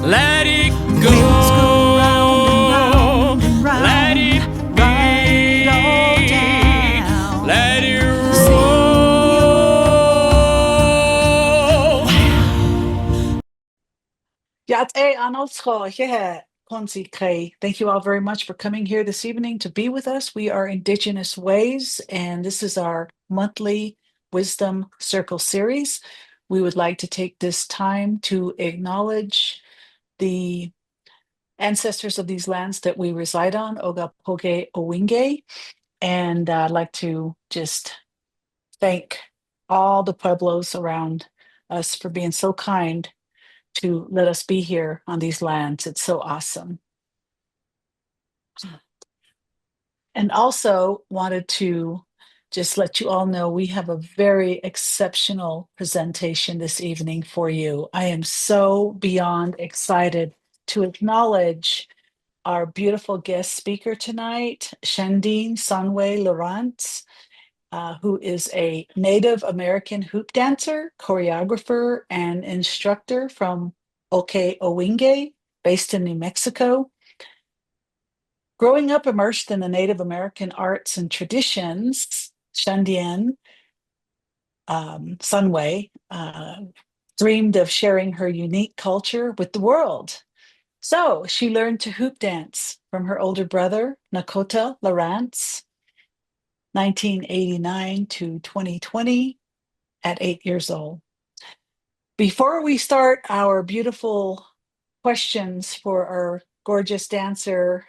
Let it Wheels go go. round and round and round. Let it Write it all be. down. Let it Sing roll. Thank you all very much for coming here this evening to be with us. We are Indigenous Ways, and this is our monthly Wisdom Circle series. We would like to take this time to acknowledge the ancestors of these lands that we reside on, Ogapoge Owinge, and I'd like to just thank all the pueblos around us for being so kind to let us be here on these lands. It's so awesome. And also wanted to just let you all know we have a very exceptional presentation this evening for you. I am so beyond excited to acknowledge our beautiful guest speaker tonight, ShanDine Sonwai Lawrence, who is a Native American hoop dancer, choreographer, and instructor from Oke Owinge, based in New Mexico. Growing up immersed in the Native American arts and traditions, ShanDine Sonwai dreamed of sharing her unique culture with the world. So she learned to hoop dance from her older brother, Nakotah LaRance, 1989 to 2020, at 8 years old. Before we start our beautiful questions for our gorgeous dancer,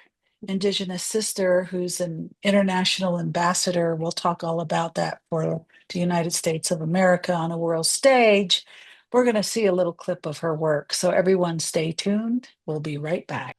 Indigenous sister, who's an international ambassador, we'll talk all about that for the United States of America on a world stage. We're going to see a little clip of her work. So everyone stay tuned. We'll be right back.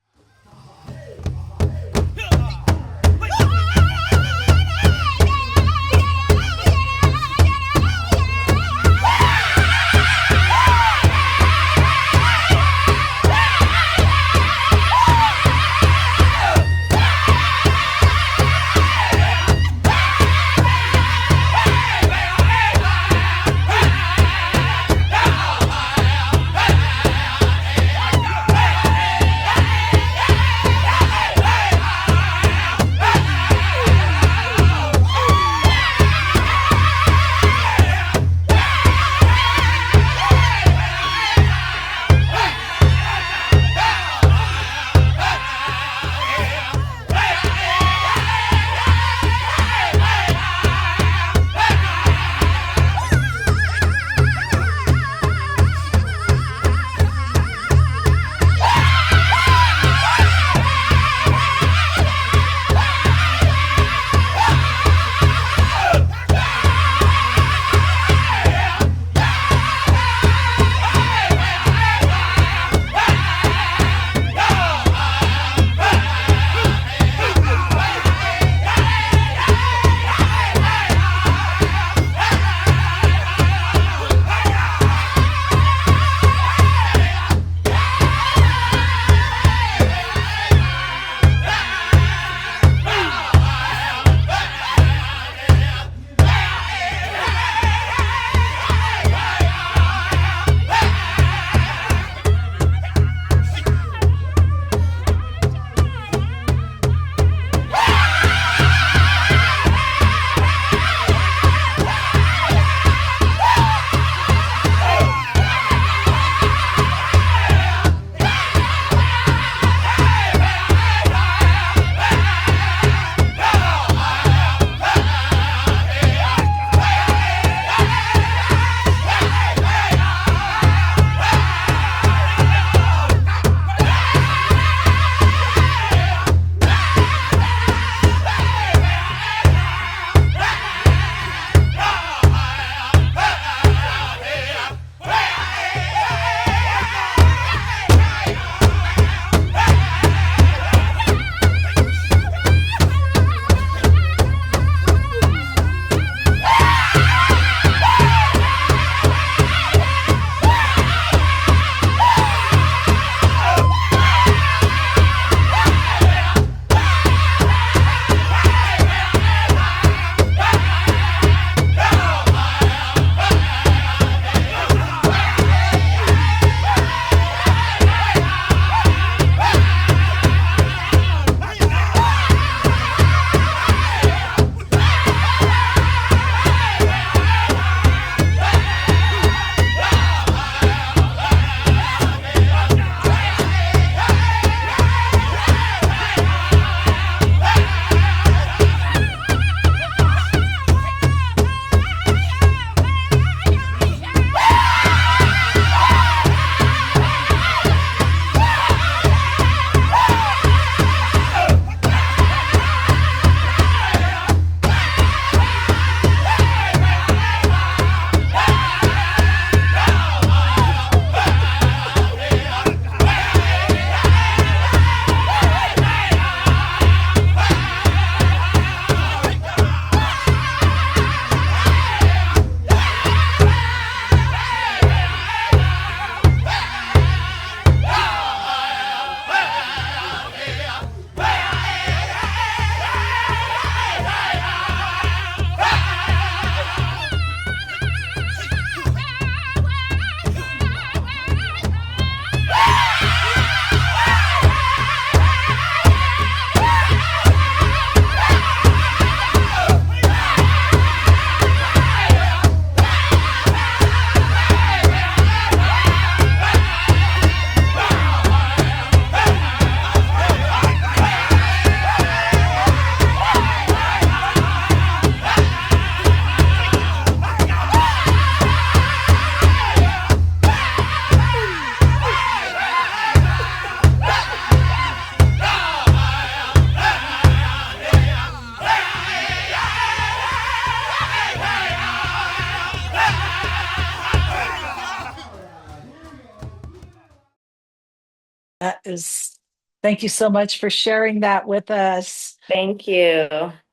That is, thank you so much for sharing that with us. Thank you.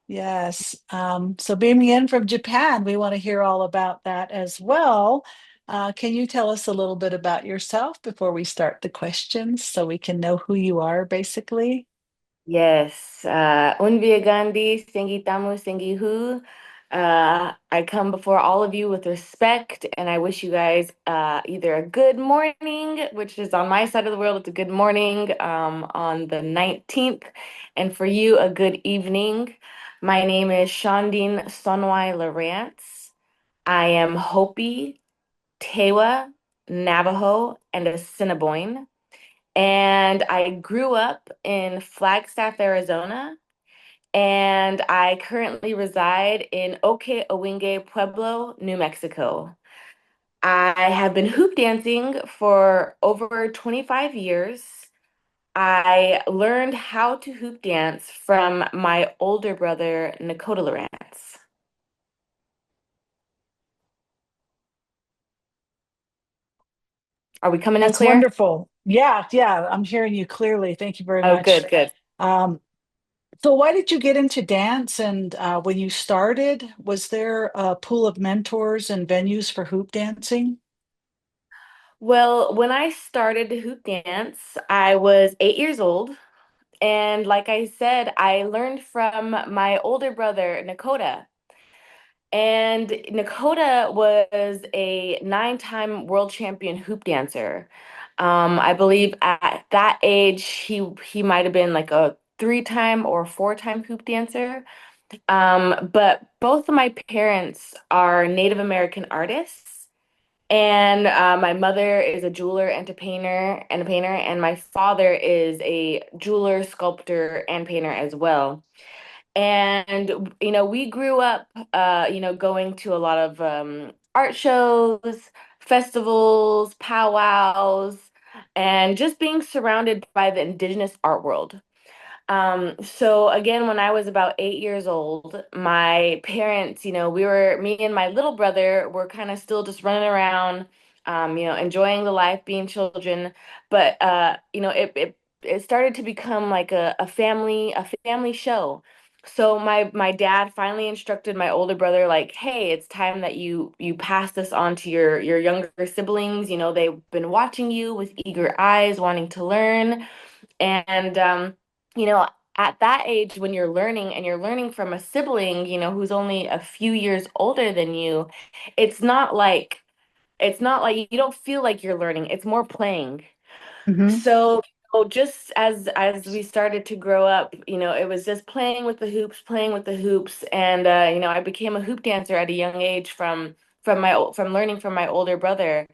Yes. So beaming in from Japan, we want to hear all about that as well. Can you tell us a little bit about yourself before we start the questions so we can know who you are, basically? Yes. Unvia Gandhi, Singi Tamu, Singi Hu. I come before all of you with respect, and I wish you guys either a good morning, which is on my side of the world, it's a good morning on the 19th, and for you, a good evening. My name is ShanDine Sonwai Lawrence. I am Hopi, Tewa, Navajo, and Assiniboine. And I grew up in Flagstaff, Arizona, and I currently reside in Oke Owinge Pueblo, New Mexico. I have been hoop dancing for over 25 years. I learned how to hoop dance from my older brother, Nakotah LaRance. Are we coming in That's clear? wonderful. Yeah, yeah, I'm hearing you clearly. Thank you very Oh, much. good, good. Um, so why did you get into dance? And when you started, was there a pool of mentors and venues for hoop dancing? Well, when I started to hoop dance, I was 8 years old. And like I said, I learned from my older brother, Nakotah. And Nakotah was a 9-time world champion hoop dancer. I believe at that age, he might have been like a 3-time or 4-time hoop dancer. But both of my parents are Native American artists. And my mother is a jeweler and a painter, and my father is a jeweler, sculptor, and painter as well. And we grew up, going to a lot of art shows, festivals, powwows, and just being surrounded by the indigenous art world. So again, when I was about 8 years old, my parents, me and my little brother were kind of still just running around, enjoying the life, being children. But it started to become like a family show. So my dad finally instructed my older brother, like, hey, it's time that you pass this on to your younger siblings. They've been watching you with eager eyes, wanting to learn. And you know, at that age when you're learning and you're learning from a sibling, who's only a few years older than you, it's not like you don't feel like you're learning. It's more playing. Hmm. So, just as we started to grow up, it was just playing with the hoops, and I became a hoop dancer at a young age from learning from my older brother.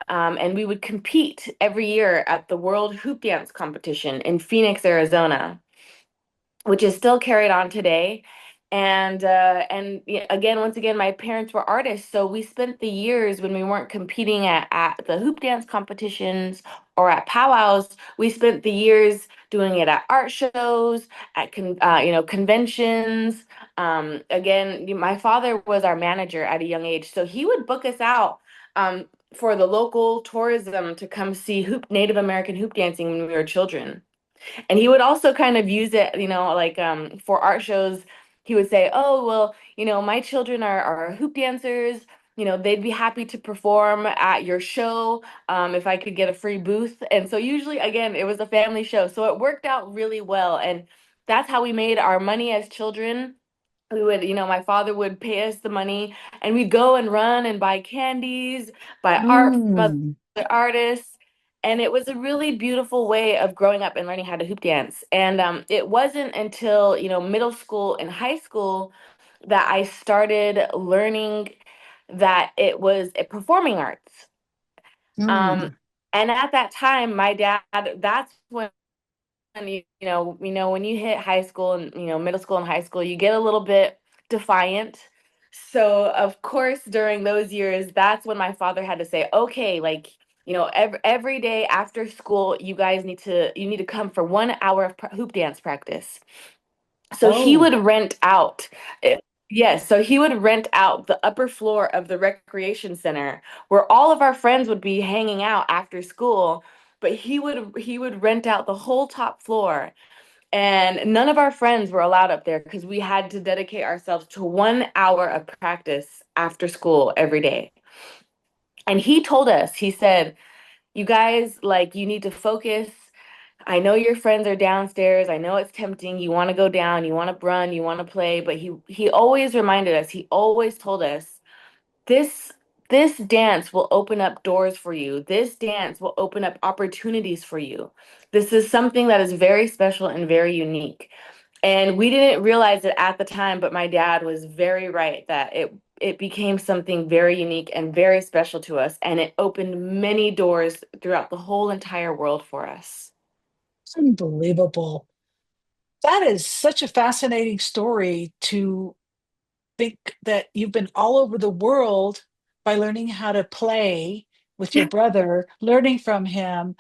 And we would compete every year at the World Hoop Dance Competition in Phoenix, Arizona, which is still carried on today. And yeah, again, once again, my parents were artists, so we spent the years when we weren't competing at the hoop dance competitions or at powwows. We spent the years doing it at art shows, at conventions. Again, my father was our manager at a young age, so he would book us out for the local tourism to come see Native American hoop dancing when we were children. And he would also kind of use it, like for art shows, he would say, "Oh, well, my children are hoop dancers. They'd be happy to perform at your show if I could get a free booth." And so usually, again, it was a family show. So it worked out really well. And that's how we made our money as children. My father would pay us the money, and we'd go and run and buy candies, buy art from Mm. other artists. And it was a really beautiful way of growing up and learning how to hoop dance. And it wasn't until, middle school and high school that I started learning that it was a performing arts. Um, Mm. and at that time, my dad, that's when when you hit high school and middle school and high school, you get a little bit defiant. So of course, during those years, that's when my father had to say, okay, like, every day after school, you need to come for 1 hour of hoop dance practice. So he Oh, would rent out. eh, Yes, so he would rent out the upper floor of the recreation center where all of our friends would be hanging out after school. but he would rent out the whole top floor. And none of our friends were allowed up there because we had to dedicate ourselves to 1 hour of practice after school every day. And he told us, he said, you guys, like, you need to focus. I know your friends are downstairs. I know it's tempting. You want to go down, you want to run, you want to play, but he always reminded us, he always told us, this this dance will open up doors for you. This dance will open up opportunities for you. This is something that is very special and very unique. And we didn't realize it at the time, but my dad was very right that it became something very unique and very special to us, and it opened many doors throughout the whole entire world for us. Unbelievable. That is such a fascinating story to think that you've been all over the world by learning how to play with your brother, learning from him,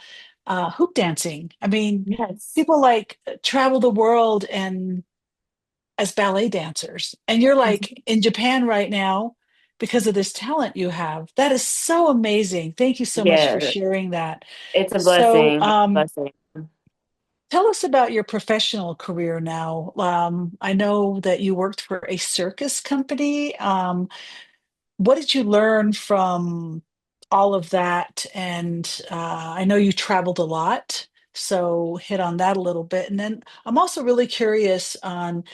hoop dancing. I mean, Yes. people like travel the world and as ballet dancers, and you're like in Japan right now because of this talent you have. That is so amazing. Thank you so much for Yeah, sharing that. it's a So, blessing. It's a blessing. tell us about your professional career now. I know that you worked for a circus company. What did you learn from all of that? And I know you traveled a lot, so hit on that a little bit. And then I'm also really curious on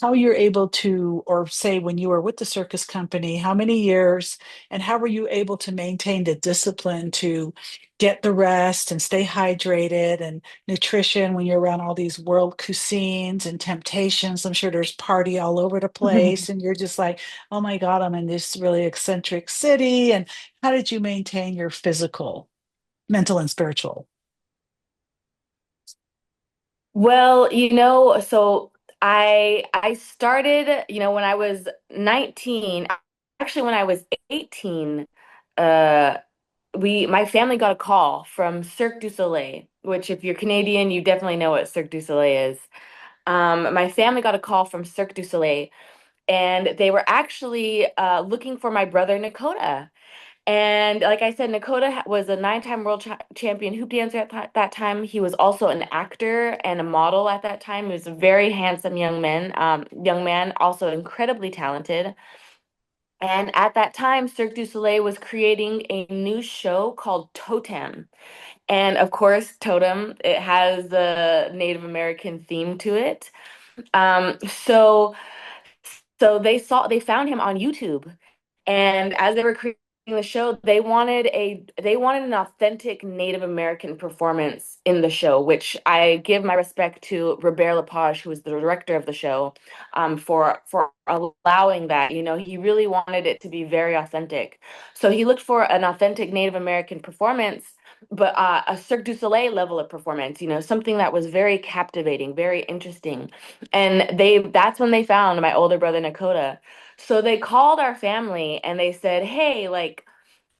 how you're able to, or say when you were with the circus company, how many years and how were you able to maintain the discipline to get the rest and stay hydrated and nutrition when you're around all these world cuisines and temptations? I'm sure there's party all over the place, and you're just like, oh my God, I'm in this really eccentric city. And how did you maintain your physical, mental, and spiritual? Well, so I started, when I was 19, actually when I was 18, uh my family got a call from Cirque du Soleil, which if you're Canadian, you definitely know what Cirque du Soleil is. My family got a call from Cirque du Soleil, and they were actually looking for my brother Nakotah. And like I said, was a nine-time world champion hoop dancer at that time. He was also an actor and a model at that time. He was a very handsome young man, also incredibly talented. And at that time, Cirque du Soleil was creating a new show called Totem. And of course, Totem, it has the Native American theme to it. Um, so they found him on YouTube, and as they were creating the show, they wanted an authentic Native American performance in the show, which I give my respect to Robert Lepage, who was the director of the show, for allowing that. He really wanted it to be very authentic. So he looked for an authentic Native American performance, but a Cirque du Soleil level of performance, something that was very captivating, very interesting. And that's when they found my older brother Nakotah. So they called our family and they said, "Hey, like,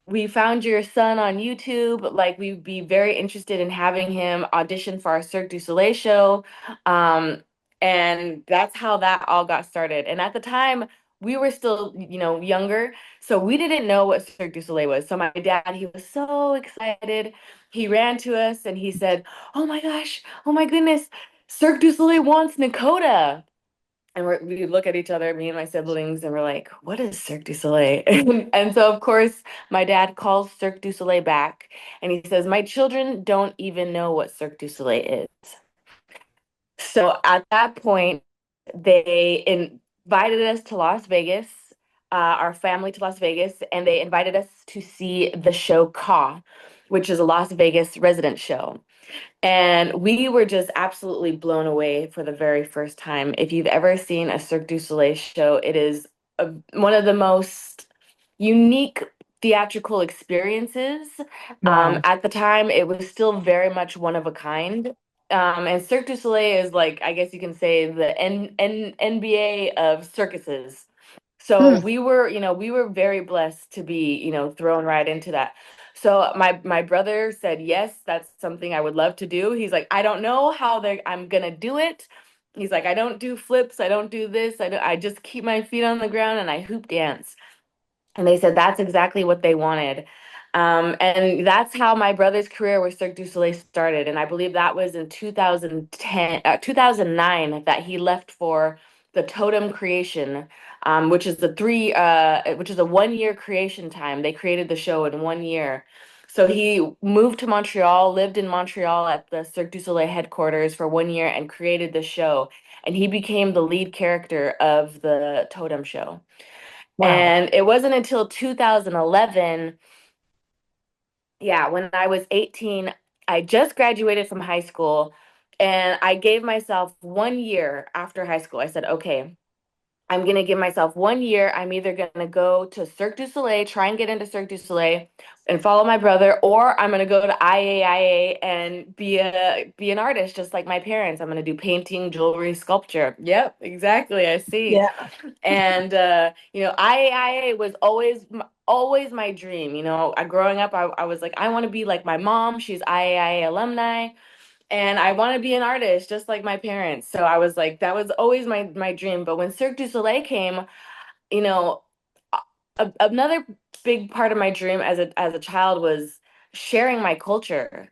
we found your son on YouTube. Like, we'd be very interested in having him audition for our Cirque du Soleil show." Um, and that's how that all got started. And at the time, we were still, younger, so we didn't know what Cirque du Soleil was. So my dad, he was so excited. He ran to us and he said, "Oh my gosh, oh my goodness, Cirque du Soleil wants Nakotah." And we look at each other, me and my siblings, and we're like, "What is Cirque du Soleil?" And so, of course, my dad calls Cirque du Soleil back and he says, "My children don't even know what Cirque du Soleil is." So at that point, they invited us to Las Vegas, our family to Las Vegas, and they invited us to see the show Ka, which is a Las Vegas resident show. And we were just absolutely blown away for the very first time. If you've ever seen a Cirque du Soleil show, it is one of the most unique theatrical experiences. Wow. At the time, it was still very much one of a kind. And Cirque du Soleil is, like, I guess you can say, the NBA of circuses. So Hmm. we were very blessed to be, thrown right into that. So my brother said, "Yes, that's something I would love to do." He's like, "I don't know how I'm gonna do it." He's like, "I don't do flips, I don't do this, I just keep my feet on the ground and I hoop dance." And they said that's exactly what they wanted. And that's how my brother's career with Cirque du Soleil started. And I believe that was in 2010, 2009 that he left for the Totem Creation, which is a 1 year creation time. They created the show in 1 year. So he moved to Montreal, lived in Montreal at the Cirque du Soleil headquarters for 1 year and created the show. And he became the lead character of the Totem show. Wow. And it wasn't until 2011, yeah, when I was 18, I just graduated from high school and I gave myself 1 year after high school. I said, okay, I'm gonna give myself 1 year. I'm either gonna go to Cirque du Soleil, try and get into Cirque du Soleil and follow my brother, or I'm gonna go to IAIA and be an artist just like my parents. I'm gonna do painting, jewelry, sculpture. Yep, exactly. I see. Yeah. And IAIA was always my dream. Growing up, I was like, I want to be like my mom. She's IAIA alumni, and I want to be an artist just like my parents. So I was like, that was always my dream. But when Cirque du Soleil came, you know, another big part of my dream as a child was sharing my culture.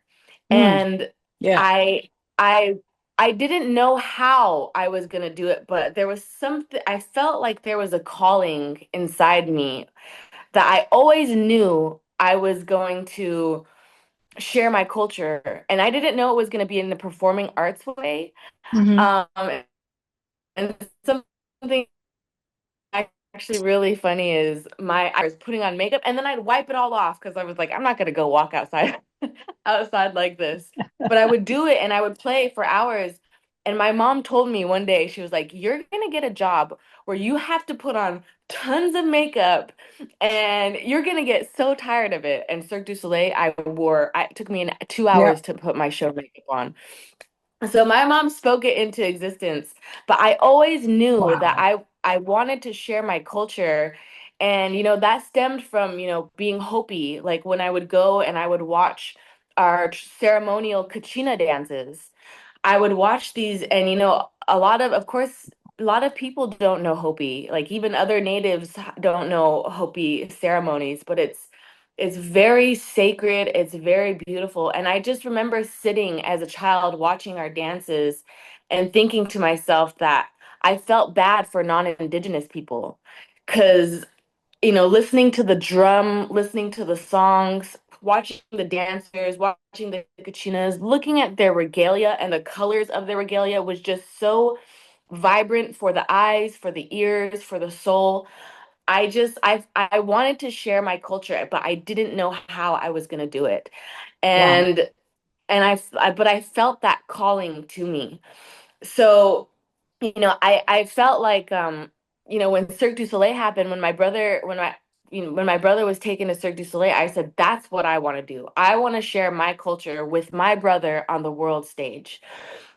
Mm. And Yeah. I I I didn't know how I was gonna do it, but there was something I felt like there was a calling inside me that I always knew I was going to share my culture. And I didn't know it was gonna be in the performing arts way. Hmm. Um, and something actually really funny is I was putting on makeup and then I'd wipe it all off because I was like, I'm not gonna go walk outside like this. But I would do it and I would play for hours. And my mom told me one day, she was like, you're gonna get a job where you have to put on tons of makeup and you're gonna get so tired of it. And Cirque du Soleil, it took me 2 hours Yeah. to put my show makeup on. So my mom spoke it into existence, but I always knew that Wow. I wanted to share my culture. And that stemmed from, being Hopi, like when I would go and I would watch our ceremonial kachina dances. I would watch these and of course, a lot of people don't know Hopi. Like even other natives don't know Hopi ceremonies, but it's very sacred, it's very beautiful. And I just remember sitting as a child watching our dances and thinking to myself that I felt bad for non-Indigenous people because listening to the drum, listening to the songs, watching the dancers, watching the kachinas, looking at their regalia and the colors of their regalia was just so vibrant for the eyes, for the ears, for the soul. I wanted to share my culture, but I didn't know how I was going to do it. Wow. And but I felt that calling to me. So, I felt like when Cirque du Soleil happened, when my brother was taken to Cirque du Soleil, I said, that's what I want to do. I want to share my culture with my brother on the world stage.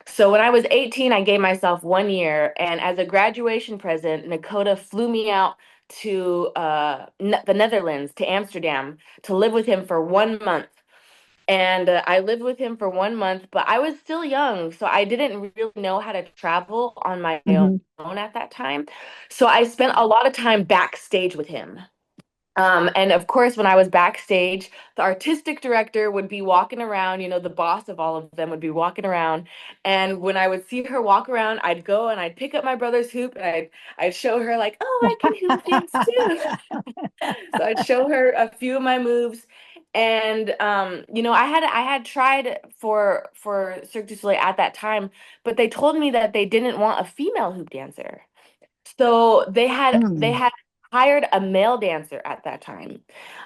So when I was 18, I gave myself 1 year, and as a graduation present, Nakotah flew me out to the Netherlands, to Amsterdam, to live with him for 1 month. And I lived with him for 1 month, but I was still young, so I didn't really know how to travel on my Hmm. own at that time. So I spent a lot of time backstage with him. And of course, when I was backstage, the artistic director would be walking around, the boss of all of them would be walking around. And when I would see her walk around, I'd go and I'd pick up my brother's hoop and I'd show her like, oh, I can hoop dance too. So I'd show her a few of my moves. And I had tried for Cirque du Soleil at that time, but they told me that they didn't want a female hoop dancer. So they Mm. had hired a male dancer at that time.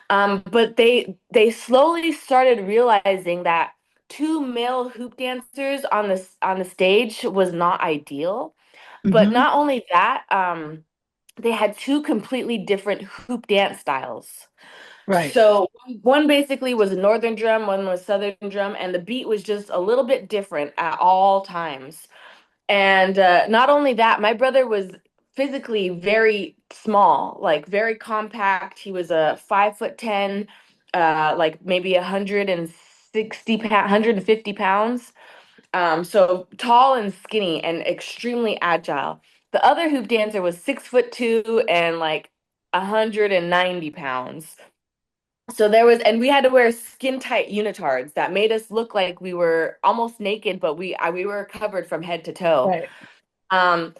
But they slowly started realizing that two male hoop dancers on the stage was not ideal. But Hmm. not only that, they had two completely different hoop dance styles. Right. So one basically was a northern drum, one was southern drum, and the beat was just a little bit different at all times. And not only that, my brother was physically very small, like very compact. He was a 5'10", like maybe 160 pounds, 150 pounds. So tall and skinny and extremely agile. The other hoop dancer was 6'2" and like 190 pounds. So there was, and we had to wear skin tight unitards that made us look like we were almost naked, but we were covered from head to toe. Right. Um,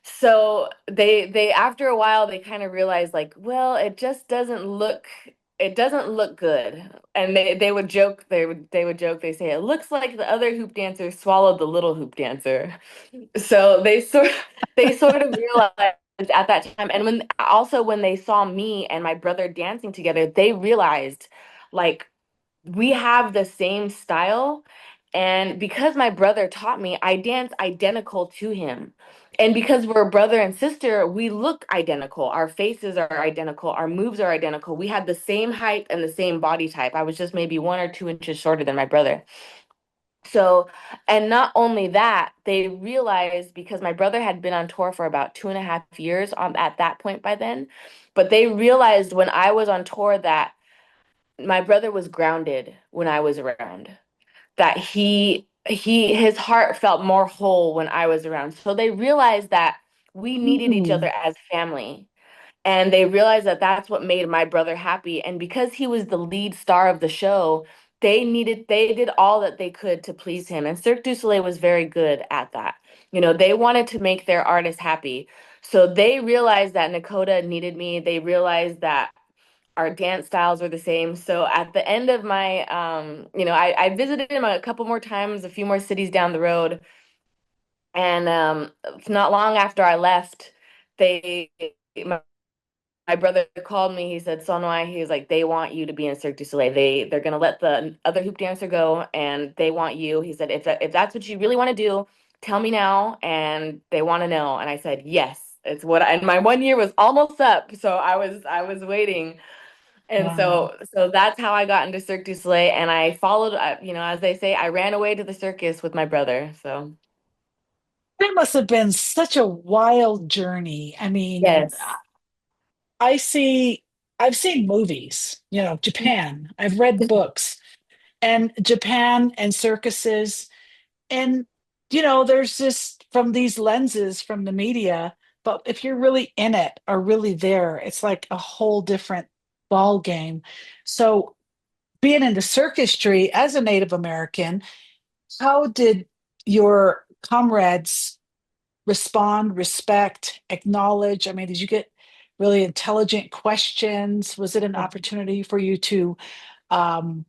so they after a while they kind of realized like, well, it doesn't look good. And they would joke, they would joke, they say it looks like the other hoop dancer swallowed the little hoop dancer. So they sort of realized at that time, and when they saw me and my brother dancing together, they realized like we have the same style. And because my brother taught me, I dance identical to him. And because we're brother and sister, we look identical. Our faces are identical. Our moves are identical. We had the same height and the same body type. I was just maybe 1 or 2 inches shorter than my brother. So, and not only that, they realized because my brother had been on tour for about 2.5 years at that point by then, but they realized when I was on tour that my brother was grounded when I was around, that his heart felt more whole when I was around. So they realized that we needed each Mm. other as family. And they realized that that's what made my brother happy. And because he was the lead star of the show, they did all that they could to please him. And Cirque du Soleil was very good at that. They wanted to make their artists happy. So they realized that Nakotah needed me. They realized that our dance styles were the same. So at the end of my, I visited him a couple more times, a few more cities down the road. And not long after I left, they, my brother called me. He said, Sonwai, he was like, they want you to be in Cirque du Soleil. They're gonna let the other hoop dancer go, and they want you. He said, if that's what you really want to do, tell me now. And they want to know. And I said, yes, and my 1 year was almost up, so I was waiting. And Wow. so that's how I got into Cirque du Soleil, and I followed, as they say, I ran away to the circus with my brother. So That must have been such a wild journey. I mean, yes. I see, I've seen movies, Japan. I've read books and Japan and circuses. And, there's just from these lenses from the media, but if you're really in it or really there, it's like a whole different ball game. So, being in the circusry as a Native American, how did your comrades respond, respect, acknowledge? I mean, did you get really intelligent questions? Was it an opportunity for you to um,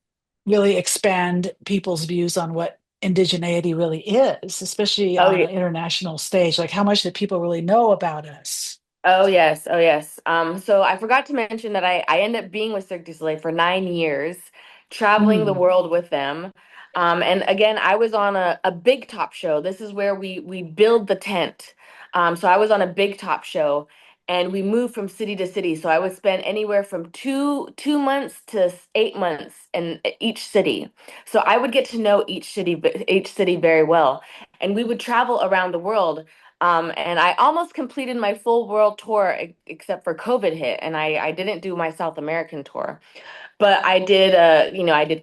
really expand people's views on what indigeneity really is, especially Oh, on yeah. an international stage? Like, how much do people really know about us? Oh yes, oh yes. So I forgot to mention that I ended up being with Cirque du Soleil for 9 years, traveling the Mm. world with them. And again, I was on a big top show. This is where we build the tent. So I was on a big top show, and we moved from city to city. So I would spend anywhere from two months to 8 months in each city. So I would get to know each city very well, and we would travel around the world. And I almost completed my full world tour except for COVID hit, and I didn't do my South American tour. But I did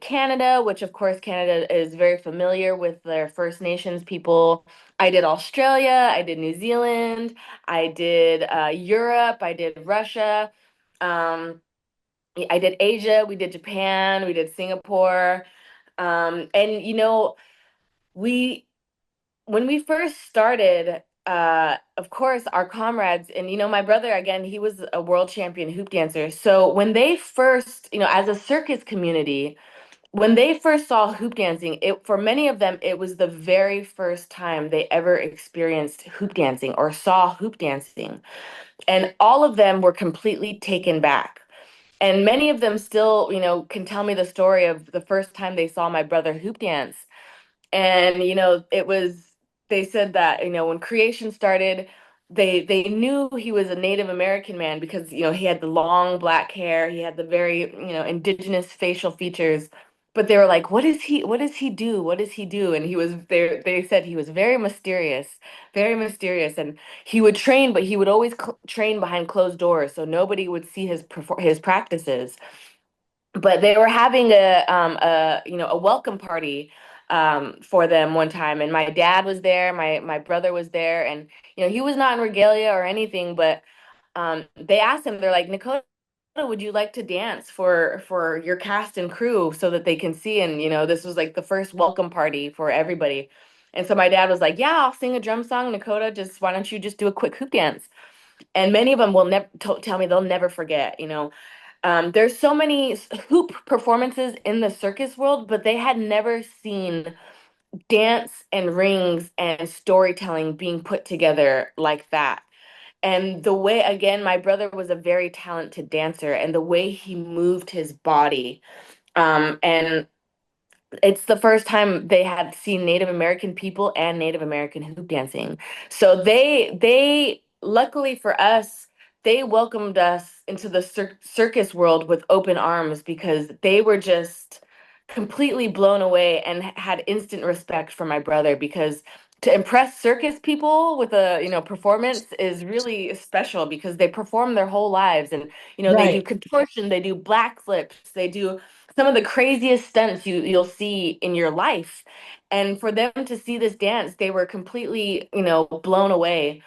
Canada, which of course Canada is very familiar with their First Nations people. I did Australia, I did New Zealand, I did Europe, I did Russia, um, I did Asia, we did Japan, we did Singapore. And we when we first started, of course, our comrades, and my brother, again, he was a world champion hoop dancer. So when they first, as a circus community, when they first saw hoop dancing, for many of them, it was the very first time they ever experienced hoop dancing or saw hoop dancing. And all of them were completely taken back. And many of them still, can tell me the story of the first time they saw my brother hoop dance. And they said that when creation started, they knew he was a Native American man because he had the long black hair, he had the very indigenous facial features. But they were like, what does he do, what does he do? And he was there, they said he was very mysterious, very mysterious. And he would train, but he would always train behind closed doors, so nobody would see his practices. But they were having a welcome party for them one time, and my dad was there, my brother was there, and he was not in regalia or anything, but they asked him, they're like, Nakotah, would you like to dance for your cast and crew so that they can see? And this was like the first welcome party for everybody. And so my dad was like, yeah, I'll sing a drum song. Nakotah, just why don't you just do a quick hoop dance? And many of them will never tell me they'll never forget. There's so many hoop performances in the circus world, but they had never seen dance and rings and storytelling being put together like that. And the way, again, my brother was a very talented dancer, and the way he moved his body, and it's the first time they had seen Native American people and Native American hoop dancing. So they luckily for us, they welcomed us into the circus world with open arms because they were just completely blown away and had instant respect for my brother because to impress circus people with a performance is really special because they perform their whole lives and they do Right. contortion, they do black flips, they do some of the craziest stunts you'll see in your life. And for them to see this dance, they were completely, blown away.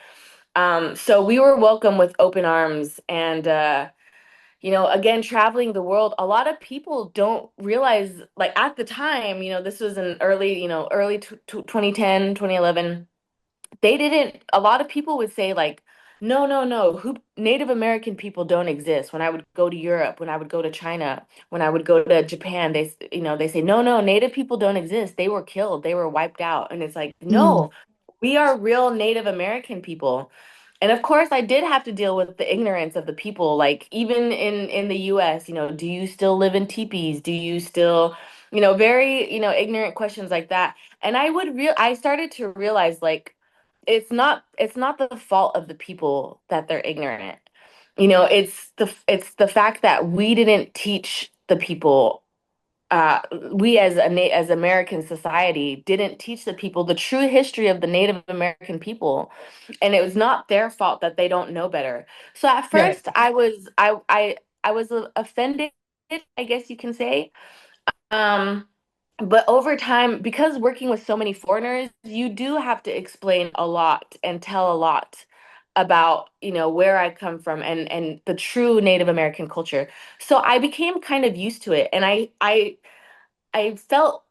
So we were welcomed with open arms. And again, traveling the world, a lot of people don't realize, like at the time, this was in early 2010, 2011. They didn't, a lot of people would say like, no, no, no, who Native American people don't exist. When I would go to Europe, when I would go to China, when I would go to Japan, they say, no, no, Native people don't exist. They were killed, they were wiped out. And it's like, Mm, no, we are real Native American people. And of course, I did have to deal with the ignorance of the people. Like even in the US, do you still live in teepees? Do you still, very, ignorant questions like that. And I started to realize like it's not the fault of the people that they're ignorant. It's the fact that we didn't teach the people we as American society didn't teach the people the true history of the Native American people, and it was not their fault that they don't know better. So at right. first, I was offended, I guess you can say. Um, but over time, because working with so many foreigners, you do have to explain a lot and tell a lot about, where I come from and the true Native American culture. So I became kind of used to it, and I felt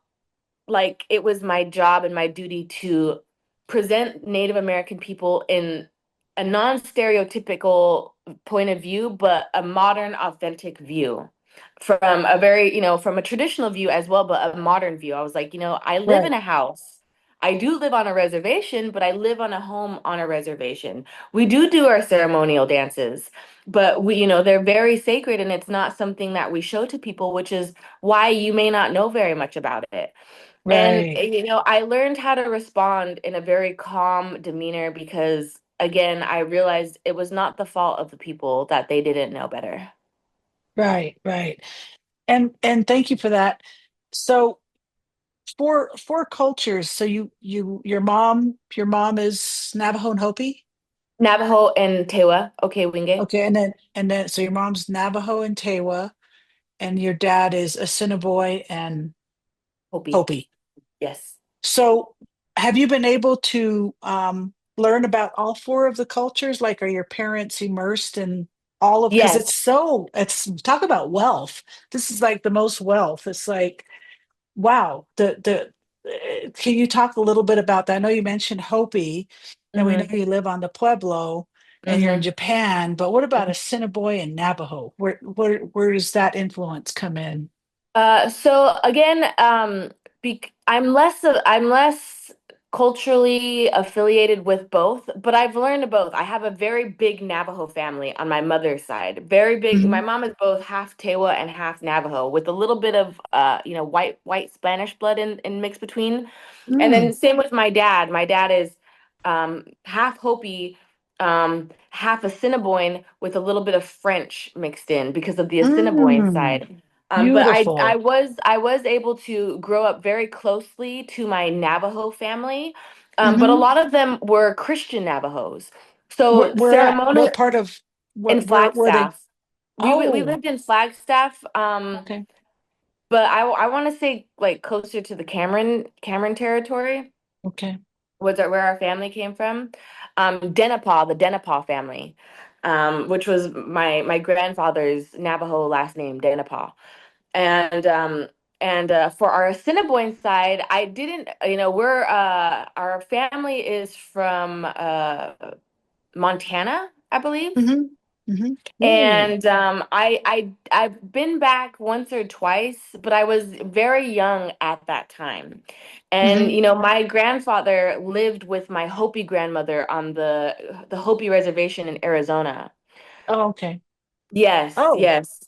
like it was my job and my duty to present Native American people in a non-stereotypical point of view, but a modern, authentic view from a very, from a traditional view as well, but a modern view. I was like, I live in Right. a house. I do live on a reservation, but I live on a home on a reservation. We do our ceremonial dances, but they're very sacred and it's not something that we show to people, which is why you may not know very much about it. And, Right. I learned how to respond in a very calm demeanor because, again, I realized it was not the fault of the people that they didn't know better. Right. Right. And thank you for that. So for cultures, so your mom is Navajo and Hopi? Navajo and Tewa, okay, Winge, Okay, and then so your mom's Navajo and Tewa, and your dad is Assiniboine and Hopi, Hopi. yes. So have you been able to learn about all four of the cultures? Like, are your parents immersed in all of, because Yes. it's talk about wealth. This is like the most wealth. It's like, wow. Can you talk a little bit about that? I know you mentioned Hopi, and we know Mm-hmm. you live on the Pueblo and you're in Mm-hmm. Japan, but what about Assiniboine and Navajo? Where does that influence come in? So again, I'm less culturally affiliated with both, but I've learned both. I have a very big Navajo family on my mother's side. Very big. My Hmm. mom is both half Tewa and half Navajo, with a little bit of white Spanish blood in mix between. And then Mm, same with my dad. My dad is half Hopi, half Assiniboine with a little bit of French mixed in because of the Assiniboine mm, side. But I beautiful. was able to grow up very closely to my Navajo family, but a Hmm. lot of them were Christian Navajos. So Where at? What ceremonial part of in where they? Flagstaff. We Oh, lived in Flagstaff, okay, but I want to say like closer to the Cameron territory okay. was where our family came from. The Denapaw family. which was my grandfather's Navajo last name, Danapaw. And for our Assiniboine side, I didn't, we're our family is from Montana, I believe. Hmm. Hmm. Ooh. And I've been back once or twice, but I was very young at that time. And Hmm. my grandfather lived with my Hopi grandmother on the Hopi reservation in Arizona. Oh, okay. Yes, Oh, yes.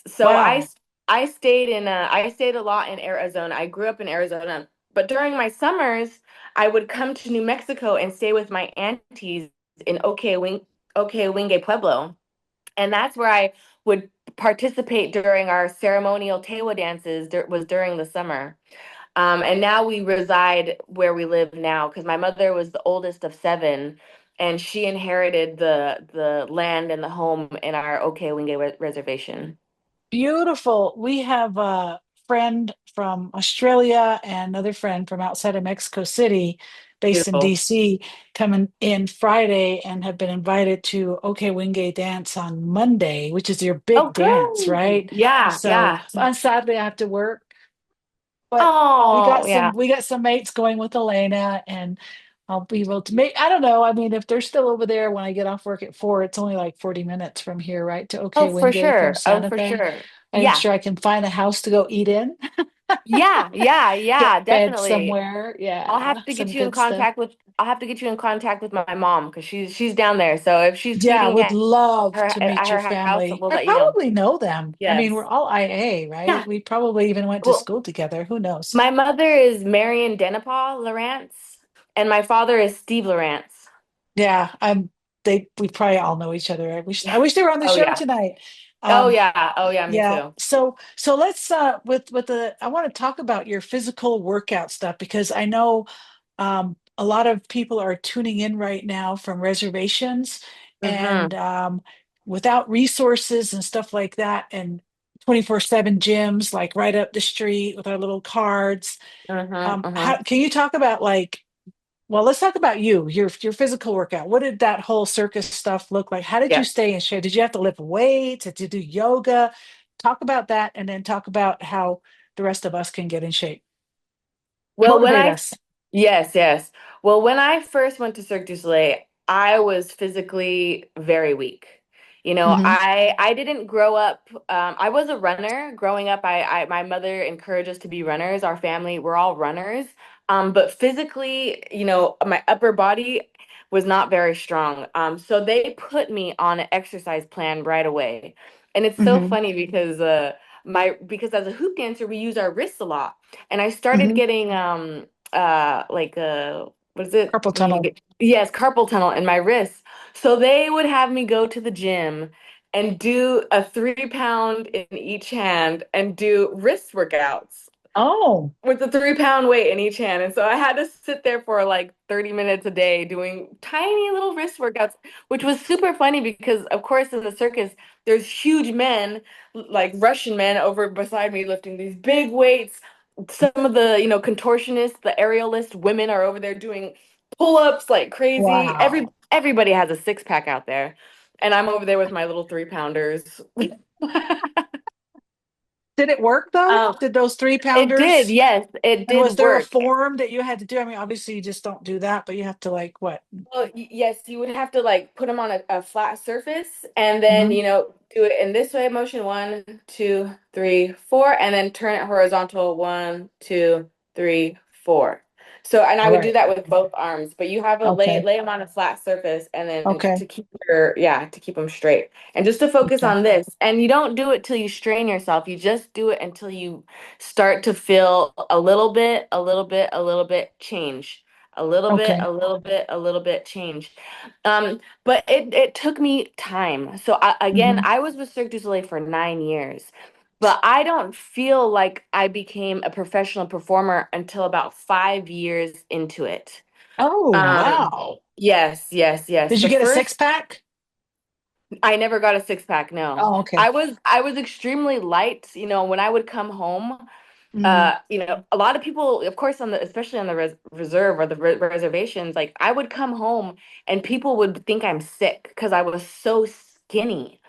So wow. I stayed a lot in Arizona. I grew up in Arizona, but during my summers, I would come to New Mexico and stay with my aunties in Wingate Pueblo. And that's where I would participate during our ceremonial Tewa dances was during the summer. And now we reside where we live now because my mother was the oldest of seven, and she inherited the land and the home in our Reservation. Beautiful. We have a friend from Australia and another friend from outside of Mexico City, based in Beautiful. DC, coming in Friday and have been invited to OK Wingay Dance on Monday, which is your Oh, big dance, good. right? Yeah, So, yeah. sadly, I have to work, but Oh, yeah. we got some mates going with Elena, and I'll be able to make, I don't know. I mean, if they're still over there when I get off work at 4, it's only like 40 minutes from here, right? To OK Oh, for Wingay from sure. Oh, Santa for Fe. sure. I'm Yeah. sure I can find a house to go eat in, Yeah, yeah, get yeah, fed definitely. somewhere. Yeah, some good stuff. I'll have to get you in contact with my mom because she's down there. So if she's Yeah, feeding would love to meet at your her house, family. we'll I let you know. probably know them. I mean, we're Yes. all IA, right? Yeah. We probably even went to Well, school together. Who knows? my mother is Marion Denapau Lawrence, and my father is Steve Lawrence. Yeah, we probably all know each other. I wish they were on the Oh show yeah. tonight. Oh Um, yeah. Oh yeah, me yeah, too. so let's with the I want to talk about your physical workout stuff because I know a lot of people are tuning in right now from reservations and Mm-hmm. without resources and stuff like that, and 24/7 gyms like right up the street with our little cards. Mm-hmm. How Mm-hmm. can you talk about like, well, let's talk about your physical workout. What did that whole circus stuff look like? How did you Yeah. stay in shape? Did you have to lift weights? Did you do yoga? Talk about that and then talk about how the rest of us can get in shape. Well, Motivate us. yes, yes. Well, when I first went to Cirque du Soleil, I was physically very weak. Hmm. I didn't grow up. I was a runner growing up. My mother encouraged us to be runners. Our family, we're all runners. But physically, my upper body was not very strong. So they put me on an exercise plan right away. And it's so Hmm. funny because because as a hoop dancer, we use our wrists a lot. And I started Hmm. getting like what is it Carpal when you tunnel. get, yes, carpal tunnel in my wrists. So they would have me go to the gym and do a 3 pound in each hand and do wrist workouts Oh, with a 3 pound weight in each hand. And so I had to sit there for like 30 minutes a day doing tiny little wrist workouts, which was super funny because, of course, in the circus, there's huge men, like Russian men, over beside me lifting these big weights. Some of the, contortionists, the aerialist women are over there doing pull-ups like crazy. wow. Everybody has a six-pack out there. And I'm over there with my little 3 pounders. Did it work though? Um, Did those three it did, pounders? yes, it And did was there a work. form that you had to do? I mean, obviously you just don't do that, but you have to like what? Well, yes, you would have to like put them on a flat surface and then, Hmm. do it in this way motion, 1, 2, 3, 4, and then turn it horizontal, 1, 2, 3, 4. So, and I All would do right. that with both arms, but you have to Okay. lay them on a flat surface and then Okay. to to keep them straight and just to focus Okay. on this. And you don't do it till you strain yourself. You just do it until you start to feel a little bit, a little bit, a little bit change a little bit, Okay. a little bit, a little bit change. But it took me time. So again, Hmm. I was with Cirque du Soleil for 9 years, but I don't feel like I became a professional performer until about 5 years into it. Oh, Um, wow. yes, yes, yes. Did you The get a first, six pack? I never got a six pack, no. Oh, okay. I was extremely light, when I would come home. Mm, A lot of people, of course, especially on the reserve or the reservations, like I would come home and people would think I'm sick because I was so skinny.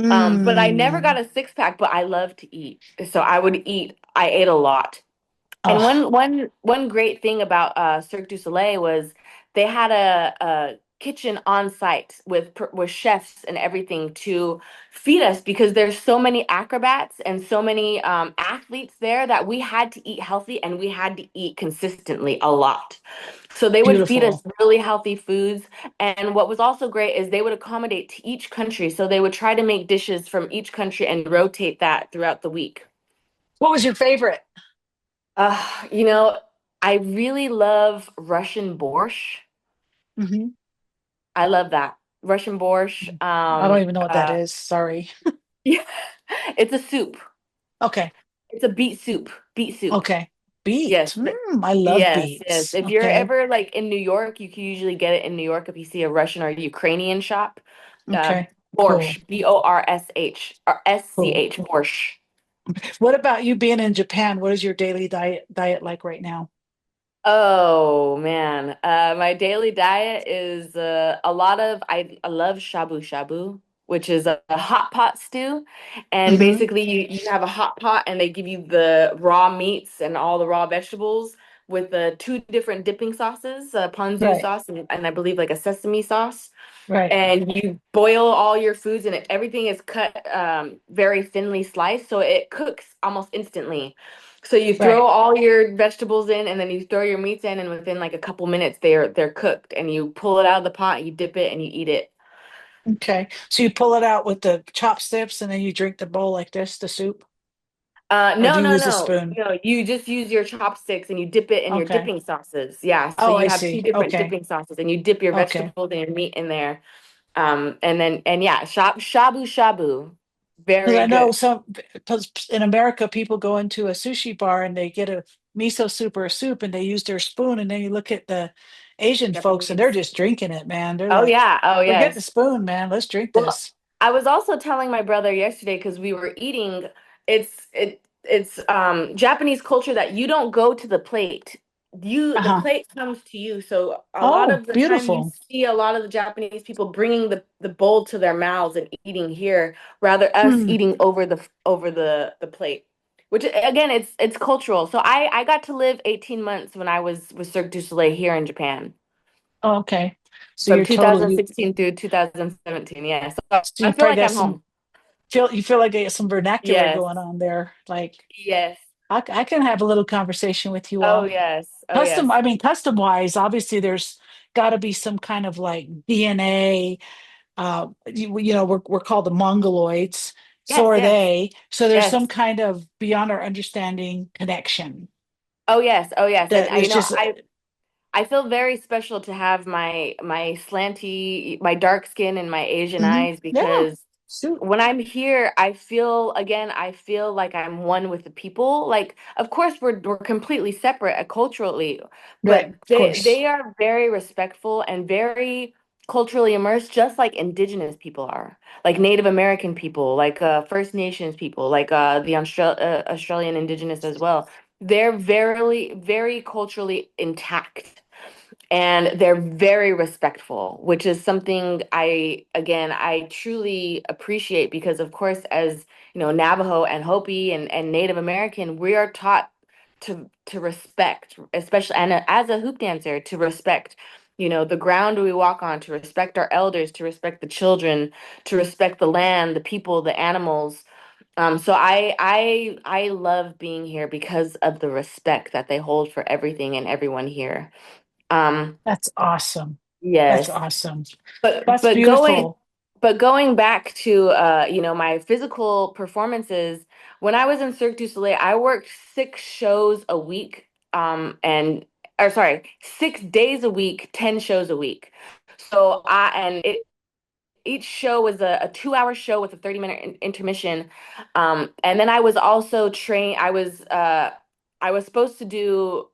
But I never got mm. a six pack, but I love to eat. So I would eat. I ate a lot. And Oh, one great thing about Cirque du Soleil was they had a kitchen on site with chefs and everything to feed us because there's so many acrobats and so many athletes there that we had to eat healthy and we had to eat consistently a lot. So they would feed us beautiful. really healthy foods. And what was also great is they would accommodate to each country. So they would try to make dishes from each country and rotate that throughout the week. What was your favorite? Uh, you know, I really love Russian borscht. Hmm. I love that. Russian borscht. I don't even know what that is. Sorry. Yeah, it's a soup. Okay. It's a beet soup. Beet soup. Okay. Beet. Yes. I love Yes. beets. If you're Okay. ever like in New York, you can usually get it in New York if you see a Russian or Ukrainian shop. Uh, Okay. Cool. Borscht, Borsh or Cool. SCH, borscht. What about you being in Japan? What is your daily diet like right now? Oh man, my daily diet is a lot of I love shabu shabu, which is a hot pot stew, and Hmm. basically you have a hot pot and they give you the raw meats and all the raw vegetables with the two different dipping sauces, ponzu Right. sauce and I believe like a sesame sauce Right. and you boil all your foods and everything is cut very thinly sliced so it cooks almost instantly. So you throw Right. all your vegetables in and then you throw your meats in and within like a couple minutes they're cooked and you pull it out of the pot, you dip it and you eat it. Okay. So you pull it out with the chopsticks and then you drink the bowl like this, the soup, or do No, you no, use a no, spoon? no. You just use your chopsticks and you dip it in your Okay. dipping sauces. Yeah, so Oh, you I have two see. different Okay. dipping sauces and you dip your Okay. vegetables and your meat in there. And yeah, shabu shabu. Because Very I good. know because in America, people go into a sushi bar and they get a miso soup or a soup and they use their spoon. And then you look at the Asian folks and they're Japanese. just drinking it, man. They're Oh like, yeah. Oh forget the yes. spoon, man. Let's drink Well, this. I was also telling my brother yesterday because we were eating, it's Japanese culture that you don't go to the plate. The Uh-huh. plate comes to you. So a lot Oh, of the time you beautiful. see a lot of the Japanese people bringing the bowl to their mouths and eating here, rather us Hmm. eating over the plate. Which again, it's cultural. So I got to live 18 months when I was with Cirque du Soleil here in Japan. Oh, okay. So From you're total, 2016 through 2017. Yeah. So so I you feel probably like got I'm home. you feel like there's some vernacular Yes. going on there. Like Yes. I can have a little conversation with you Oh, all. yes. Oh, Custom, yes. I mean, custom wise, obviously there's got to be some kind of like DNA. We're called the Mongoloids. So Yes, are yes. they. So there's some Yes. kind of beyond our understanding connection Oh, yes. Oh, yes. And that there's just, I feel very special to have my dark skin and my Asian mhm. eyes Yeah, because shoot. when I'm here, I feel like I'm one with the people. Like, of course, we're completely separate culturally, Right, but of they course. are very respectful and very culturally immersed, just like indigenous people are, like Native American people, like First Nations people, like Australian indigenous as well. They're very culturally intact and they're very respectful, which is something I truly appreciate because, of course, as you know, Navajo and Hopi and Native American, we are taught to respect, especially and as a hoop dancer, to respect, the ground we walk on, to respect our elders, to respect the children, to respect the land, the people, the animals. So I love being here because of the respect that they hold for everything and everyone here. Um, That's awesome. That's yes, awesome. but That's but going beautiful. but going back to my physical performances, when I was in Cirque du Soleil, I worked 6 shows a week, and or sorry, 6 days a week, 10 shows a week. So I and it each show was a 2 hour show with a 30-minute intermission, and then I was also trained. I was supposed to do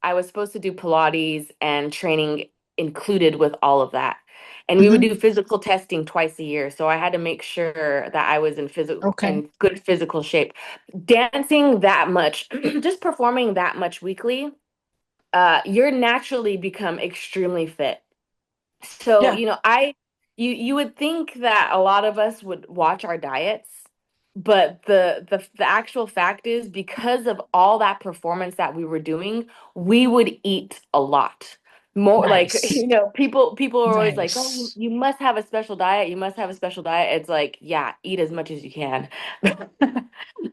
I was supposed to do Pilates and training included with all of that. And we would Hmm. do physical testing twice a year. So I had to make sure that I was Okay. in good physical shape. Dancing that much, just performing that much weekly, you're naturally become extremely fit. So, Yeah. you would think that a lot of us would watch our diets, but the actual fact is because of all that performance that we were doing, we would eat a lot. More like, Nice. people are always like, "Oh, Nice. you must have a special diet. You must have a special diet." It's like, yeah, eat as much as you can.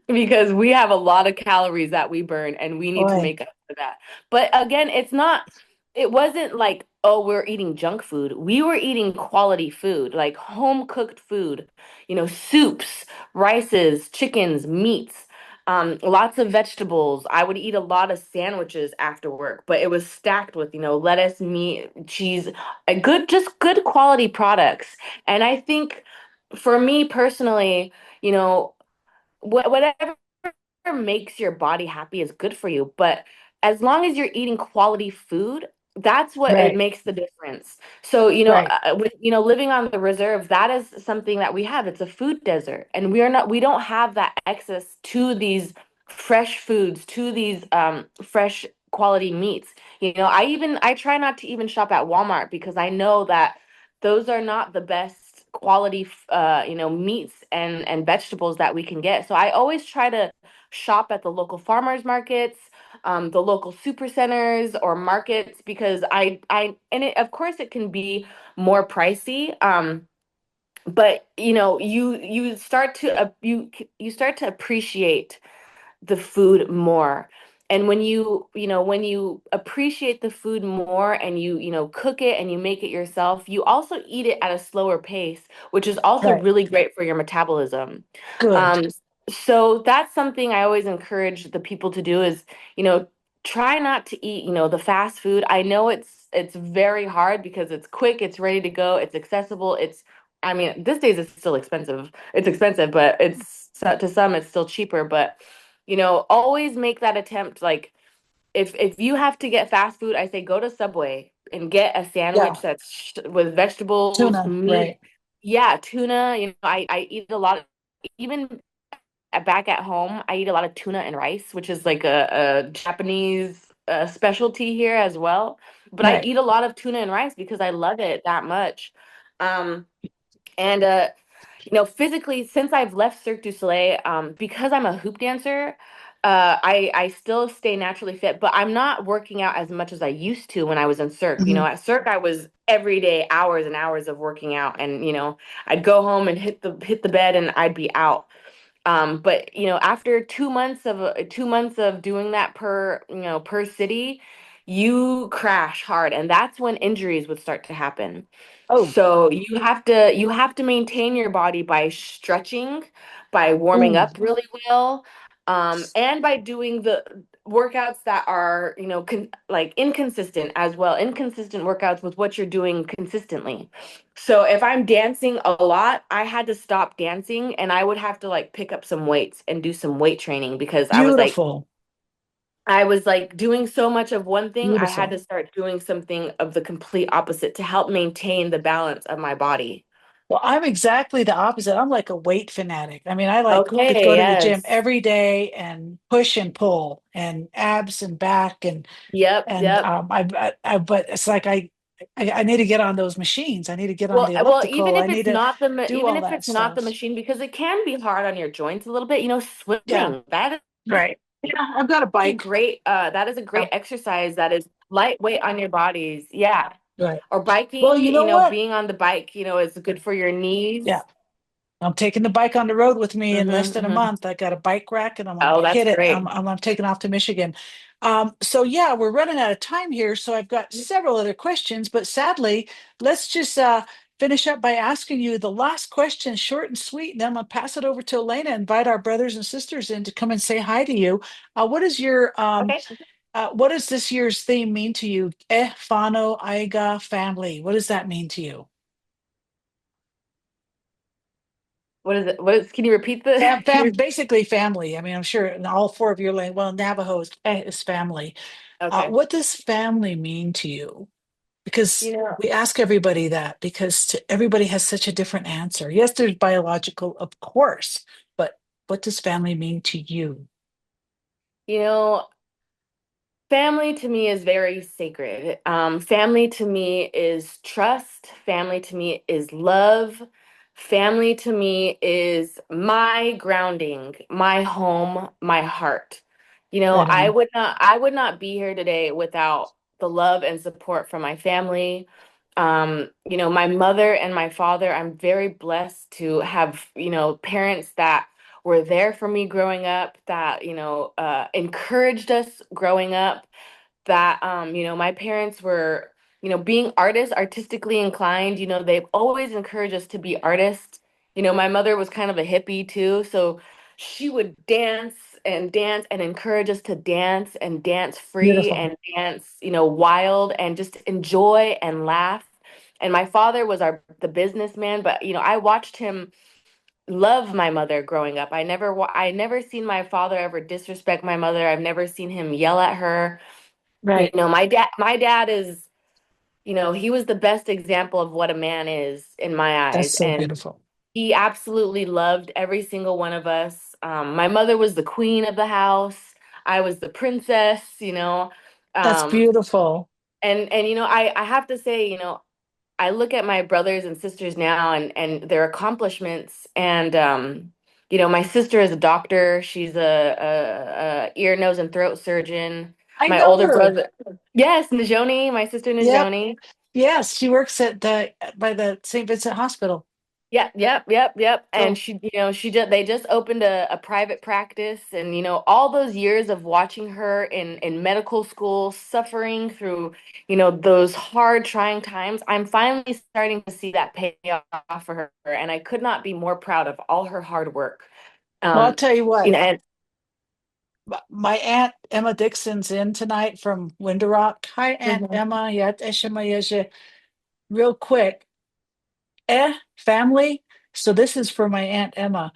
Because we have a lot of calories that we burn and we need to Boy. make up for that. But again, it wasn't like, oh, we're eating junk food. We were eating quality food, like home cooked food, soups, rices, chickens, meats, lots of vegetables. I would eat a lot of sandwiches after work, but it was stacked with, lettuce, meat, cheese, just good quality products. And I think for me personally, you know, whatever makes your body happy is good for you. But as long as you're eating quality food, that's what it Right. makes the difference. So, Right. living on the reserve, that is something that we have. It's a food desert, and we don't have that access to these fresh foods, to these fresh quality meats. I try not to even shop at Walmart because I know that those are not the best quality meats and vegetables that we can get. So I always try to shop at the local farmers markets, the local super centers or markets, because of course it can be more pricey. But you start to appreciate the food more. And when you appreciate the food more and cook it and you make it yourself, you also eat it at a slower pace, which is also Right. really great for your metabolism. Good. Um, so that's something I always encourage the people to do is, you know, try not to eat, the fast food. I know it's very hard because it's quick, it's ready to go, it's accessible, I mean, this days it's still expensive. It's expensive, but to some it's still cheaper, but always make that attempt. Like if you have to get fast food, I say go to Subway and get a Yeah. sandwich that's with vegetables, Tuna. meat. Right. Yeah, tuna. I eat a lot of, even back at home, I eat a lot of tuna and rice, which is like a Japanese specialty here as well. But I Right. eat a lot of tuna and rice because I love it that much. Um, and physically, since I've left Cirque du Soleil, because I'm a hoop dancer, I still stay naturally fit, but I'm not working out as much as I used to when I was in Cirque. Hmm. At Cirque, I was every day, hours and hours of working out, and I'd go home and hit the bed, and I'd be out. But after 2 months of doing that per city, you crash hard, and that's when injuries would start to happen. Oh. So you have to maintain your body by stretching, by warming Oh. up really well, and by doing the workouts that are like inconsistent as well, inconsistent workouts with what you're doing consistently. So if I'm dancing a lot, I had to stop dancing and I would have to like pick up some weights and do some weight training because Beautiful. I was like doing so much of one thing, I had Beautiful. to start doing something of the complete opposite to help maintain the balance of my body. Well, I'm exactly the opposite. I'm like a weight fanatic. I mean, I like could Okay, go to the gym yes. every day and push and pull and abs and back Yep, and yep. but it's like I need to get on those machines. I need to get on Well, the well, even elliptical. I if need it's to not do even all if that it's not the stuff. machine, because it can be hard on your joints a little bit, Yeah, swimming. right. Yeah, I've got a bike. That is a Yeah, great exercise that is lightweight on your bodies. Yeah. right. Or Well, biking, you know what? being on the bike, is good for your Yeah, knees. I'm taking the bike on the road with me in less than a Hmm. month. I got a bike rack and I'm gonna Oh, that's hit it. great. I'm taking off to Michigan. So yeah, we're running out of time here. So I've got several other questions, but sadly, let's just finish up by asking you the last question, short and sweet, and then I'm gonna pass it over to Elena, invite our brothers and sisters in to come and say hi to you. Okay. What does this year's theme mean to you? Fano Aiga family. What does that mean to you? What is it? Can you repeat the can you repeat? Basically family. I mean, I'm sure in all four of your well, Navajo is family. Okay. What does family mean to you? Because You know, we ask everybody that because everybody has such a different answer. Yes, there's biological, of course, but what does family mean to you? you know, family to me is very sacred. Family to me is trust. Family to me is love. Family to me is my grounding, my home, my heart. Right on. I would not be here today without the love and support from my family. My mother and my father, I'm very blessed to have, parents that were there for me growing up, that, encouraged us growing up, that, my parents were, being artists, artistically inclined, they've always encouraged us to be artists. My mother was kind of a hippie too, so she would dance and encourage us to dance free Beautiful. and dance, wild and just enjoy and laugh. And my father was the businessman, but I watched him love my mother growing up. I never seen my father ever disrespect my mother. I've never seen him yell at her. Right. My dad is, he was the best example of what a man is in my That's eyes. so And beautiful. he absolutely loved every single one of us. My mother was the queen of the house. I was the princess, That's Um, beautiful. and I have to say, I look at my brothers and sisters now and their accomplishments. And my sister is a doctor. She's a ear, nose, and throat surgeon. I My know older her. brother, yes, Najoni, my sister Yep. Najoni. Yes, she works at the by the St. Vincent Hospital. Yep. And So they just opened a private practice, and all those years of watching her in medical school, suffering through, those hard, trying times, I'm finally starting to see that pay off for her, and I could not be more proud of all her hard work. well, I'll Um, tell you what. and My Aunt Emma Dixon's in tonight from Window Rock. Hi, Aunt Mhm. Emma. Yat Eshema Yeshe. Real quick. Family. So this is for my Aunt Emma.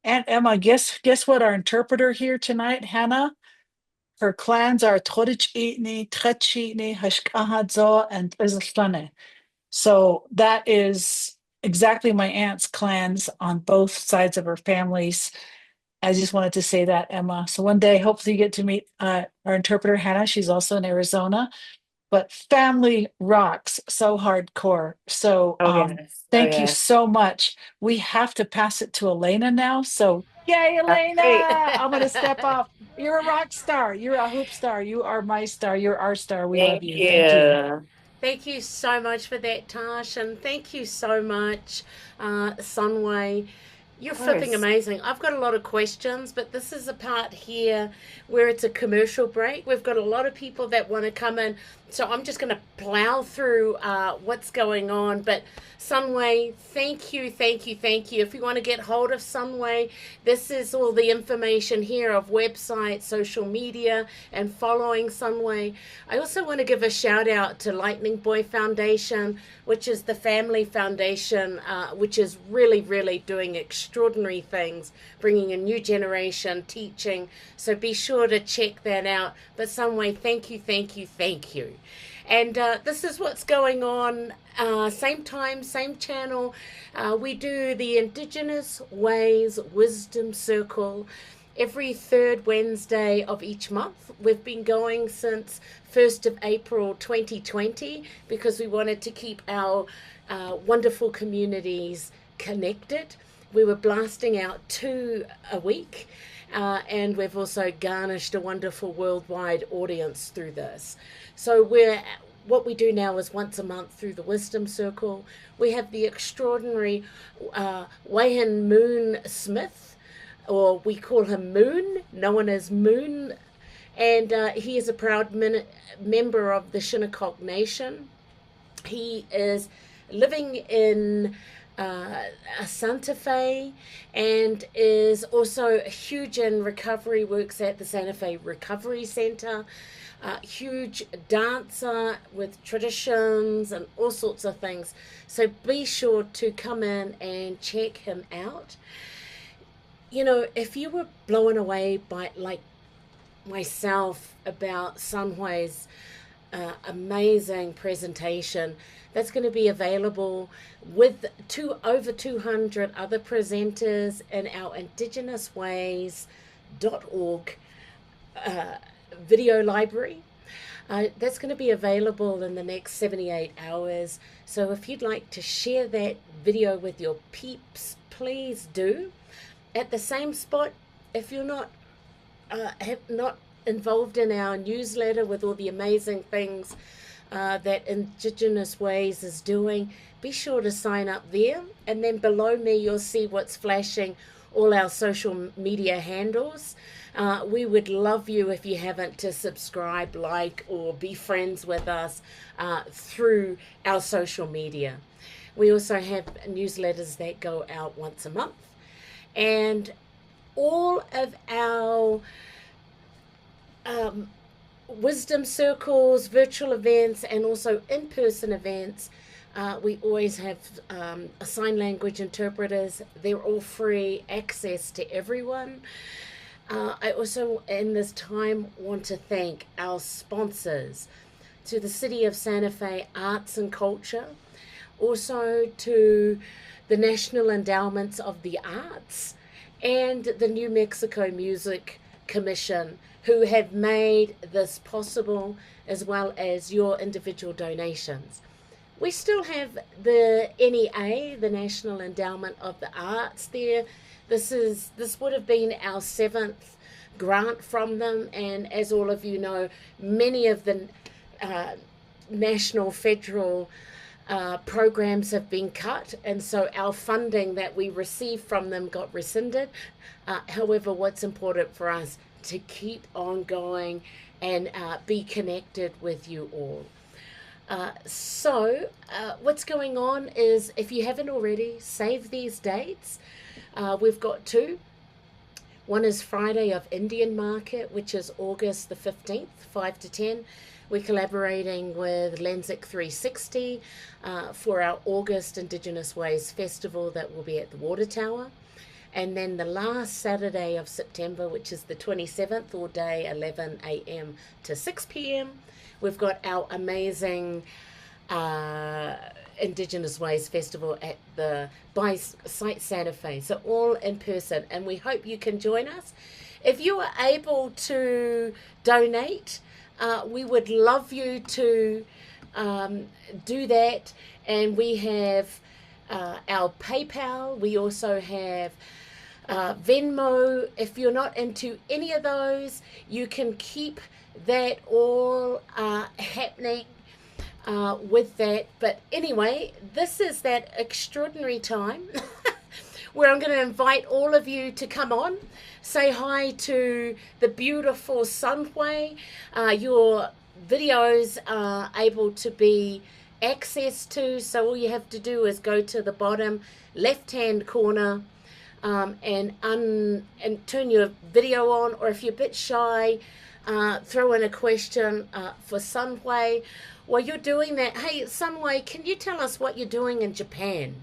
Aunt Emma, guess what our interpreter here tonight, Hannah? Her clans are Trodich-Itni, Trech-Itni, Hashkahadzo, and Izlane. So that is exactly my aunt's clans on both sides of her families. I just wanted to say that, Emma. So one day, hopefully, you get to meet our interpreter, Hannah. She's also in Arizona. But family rocks so hardcore. So Oh yes, oh thank you yes, so much. We have to pass it to Elena now. So yay, that's Elena! great. I'm gonna step off. You're a rock star. You're a hoop star. You are my star. You're our star. We love Thank you. Thank you. you. Thank you so much for that, Tash, and thank you so much, Sunway. You're Of flipping course. amazing. I've got a lot of questions, but this is a part here where it's a commercial break. We've got a lot of people that want to come in, so I'm just going to plow through what's going on. But Sunway, thank you, thank you, thank you. If you want to get hold of Sunway, this is all the information here of website, social media, and following Sunway. I also want to give a shout out to Lightning Boy Foundation, which is the family foundation, which is really, really doing extraordinary things, bringing a new generation, teaching. So be sure to check that out. But Sunway, thank you, thank you, thank you. And this is what's going on. Same time, same channel. We do the Indigenous Ways Wisdom Circle every third Wednesday of each month. We've been going since 1st of April 2020 because we wanted to keep our wonderful communities connected. We were blasting out 2 a week. And we've also garnished a wonderful worldwide audience through this. So what we do now is once a month through the Wisdom Circle. We have the extraordinary Wayhan Moon Smith, or we call him Moon, known as Moon, and he is a proud member of the Shinnecock Nation. He is living in Santa Fe and is also huge in recovery, works at the Santa Fe Recovery Center. Huge dancer with traditions and all sorts of things. So be sure to come in and check him out. If you were blown away by, like myself, about Sunway's amazing presentation that's going to be available with over 200 other presenters in our IndigenousWays.org video library. That's going to be available in the next 78 hours. So if you'd like to share that video with your peeps, please do. At the same spot, if you're not involved in our newsletter with all the amazing things that Indigenous Ways is doing, be sure to sign up there. And then below me, you'll see what's flashing all our social media handles. We would love you if you haven't to subscribe, like, or be friends with us through our social media. We also have newsletters that go out once a month. And all of our wisdom circles, virtual events, and also in-person events, we always have sign language interpreters. They're all free access to everyone. I also, in this time, want to thank our sponsors, to the City of Santa Fe Arts and Culture, also to the National Endowments of the Arts, and the New Mexico Music Commission, who have made this possible, as well as your individual donations. We still have the NEA, the National Endowment of the Arts, there. This would have been our 7th grant from them, and as all of you know, many of the national, federal programs have been cut, and so our funding that we received from them got rescinded. However, what's important for us to keep on going and be connected with you all. So what's going on is, if you haven't already, save these dates. We've got 2. One is Friday of Indian Market, which is August the 15th, 5 to 10. We're collaborating with Lensic 360 for our August Indigenous Ways Festival that will be at the Water Tower. And then the last Saturday of September, which is the 27th, all day 11 a.m. to 6 p.m., we've got our amazing Indigenous Ways Festival at the by Site Santa Fe. So all in person, and we hope you can join us. If you are able to donate, we would love you to do that. And we have our PayPal. We also have Venmo. If you're not into any of those, you can keep that all happening with that. But anyway, this is that extraordinary time where I'm going to invite all of you to come on, say hi to the beautiful Sonwai. Your videos are able to be accessed to, so all you have to do is go to the bottom left-hand corner and turn your video on, or if you're a bit shy, throw in a question for Sonwai. While you're doing that, hey, Sonwai, can you tell us what you're doing in Japan?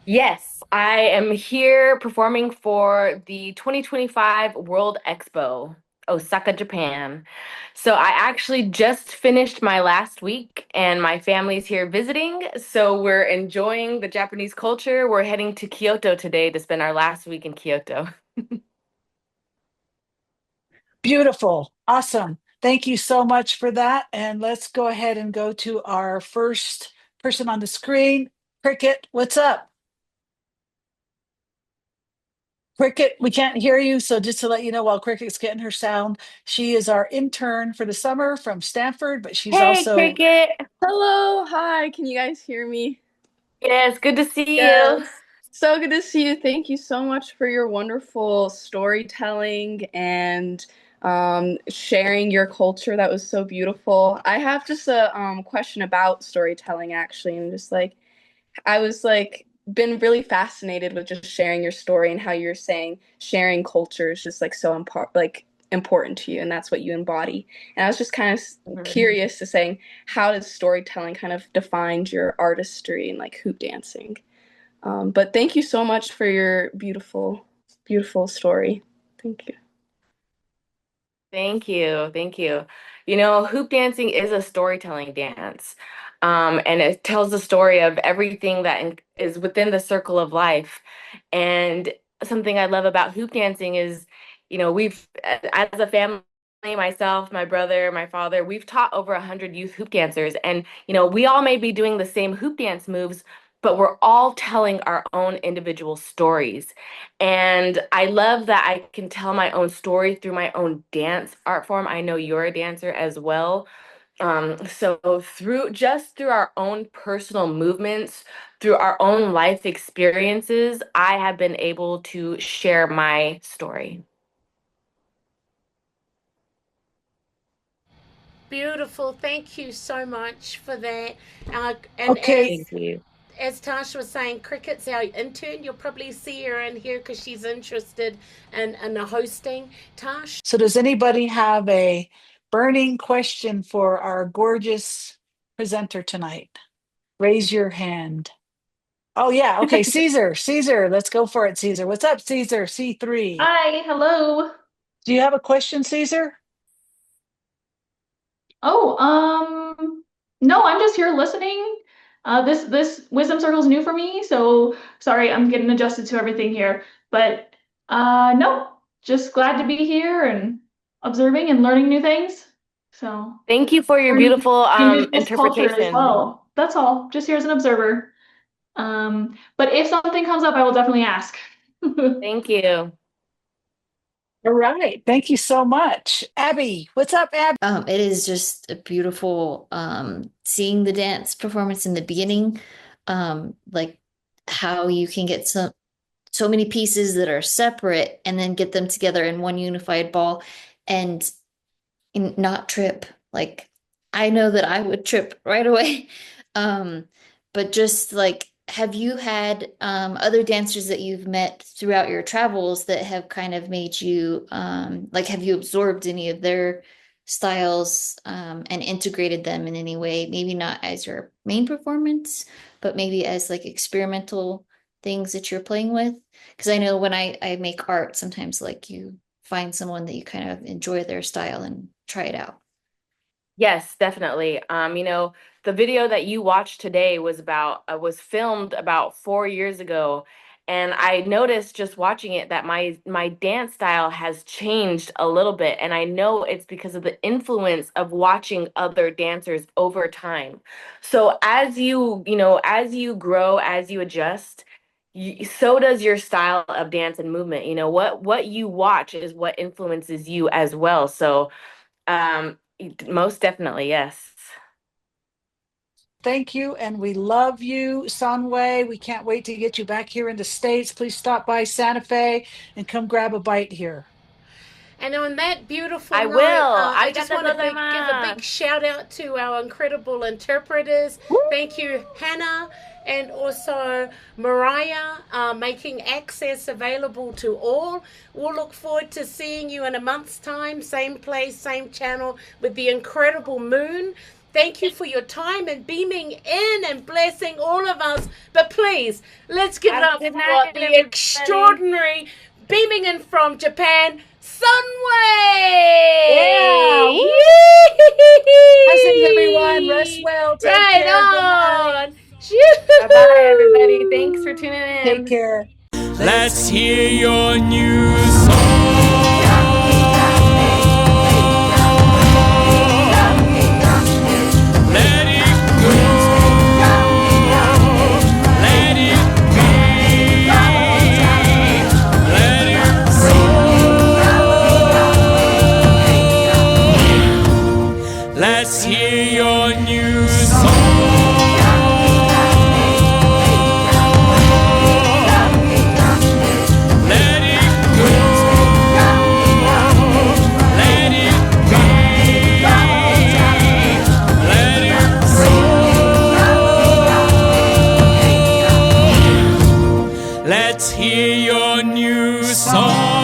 Yes, I am here performing for the 2025 World Expo, Osaka, Japan. So I actually just finished my last week and my family's here visiting. So we're enjoying the Japanese culture. We're heading to Kyoto today to spend our last week in Kyoto. Beautiful. Awesome. Thank you so much for that. And let's go ahead and go to our first person on the screen. Cricket, what's up? Cricket, we can't hear you. So just to let you know, while Cricket's getting her sound, she is our intern for the summer from Stanford, but she's Hey, also Cricket. Hello, hi, can you guys hear me? Yes, good to see you. Yes. So good to see you. Thank you so much for your wonderful storytelling and sharing your culture. That was so beautiful. I have just a question about storytelling, actually, and just like I was like been really fascinated with just sharing your story and how you're saying sharing culture is just like so important to you, and that's what you embody. And I was just kind of curious to saying, how does storytelling kind of define your artistry and like hoop dancing? But thank you so much for your beautiful, beautiful story. Thank you. Thank you. Thank you. Hoop dancing is a storytelling dance. And it tells the story of everything that is within the circle of life. And something I love about hoop dancing is, as a family, myself, my brother, my father, we've taught over 100 youth hoop dancers. And, we all may be doing the same hoop dance moves, but we're all telling our own individual stories. And I love that I can tell my own story through my own dance art form. I know you're a dancer as well. So through our own personal movements, through our own life experiences, I have been able to share my story. Beautiful. Thank you so much for that. And Okay, Thank you. as Tasha was saying, Cricket's our intern. You'll probably see her in here because she's interested in the hosting. Tash? so does anybody have a burning question for our gorgeous presenter tonight? Raise your hand. Oh, yeah. Okay, Caesar, let's go for it, Caesar. What's up, Caesar? C3. Hi, hello. Do you have a question, Caesar? Oh, no, I'm just here listening. This wisdom circle is new for me, so sorry, I'm getting adjusted to everything here. But no, just glad to be here and observing and learning new things. So Thank you for your learning beautiful indigenous culture as interpretation. well. That's all. Just here as an observer. But if something comes up, I will definitely ask. Thank you. All right. Thank you so much. Abby, what's up, Abby? It is just a beautiful seeing the dance performance in the beginning, like how you can get so many pieces that are separate and then get them together in one unified ball and not trip. Like I know that I would trip right away. But just like have you had other dancers that you've met throughout your travels that have kind of made you like have you absorbed any of their styles and integrated them in any way? Maybe not as your main performance, but maybe as like experimental things that you're playing with. Because I know when I make art, sometimes like you find someone that you kind of enjoy their style and try it out. Yes, definitely. The video that you watched today was filmed about 4 years ago, and I noticed just watching it that my dance style has changed a little bit, and I know it's because of the influence of watching other dancers over time. So as you grow, as you adjust, so does your style of dance and movement. What you watch is what influences you as well. So most definitely, yes. Thank you, and we love you, Sonwai. We can't wait to get you back here in the States. Please stop by Santa Fe and come grab a bite here. And on that beautiful I note, will. I just want to give a big shout out to our incredible interpreters. Woo! Thank you, Hannah, and also Mariah, making access available to all. We'll look forward to seeing you in a month's time, same place, same channel, with the incredible moon. Thank you for your time and beaming in and blessing all of us. But please, let's give it up for the extraordinary beaming in from Japan, Sonwai! Yeah! Blessings, everyone. Rest well. Take Right care. on. Bye-bye, everybody. Thanks for tuning in. Take care. Let's hear your new song. Let it go. Let it be. Let it go. Let's hear your new song. Let it go. Let it be. Let it go. Let's hear your new song.